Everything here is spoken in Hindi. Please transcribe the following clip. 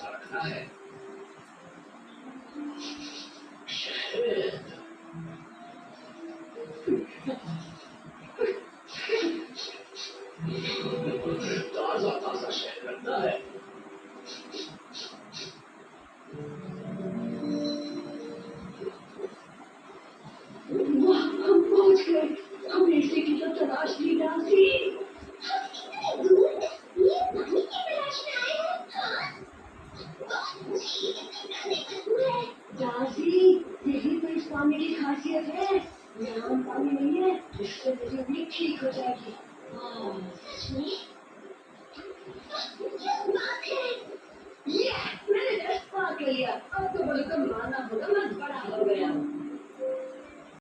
भरोसा रखना है। शहद ताजा ताजा शहद लगता है। वाह, हम पहुंच गए। हमने इसे की तो तलाश ली डांसी। डांसी, यही तो इस पानी की खासियत है। यहाँ पानी नहीं है, इससे तेरी उम्मीद ठीक हो जाएगी। सच में? क्या बात है? मैंने 10 पार कर लिया। अब तो बोले तो मानना होगा, मैं बड़ा हो गया।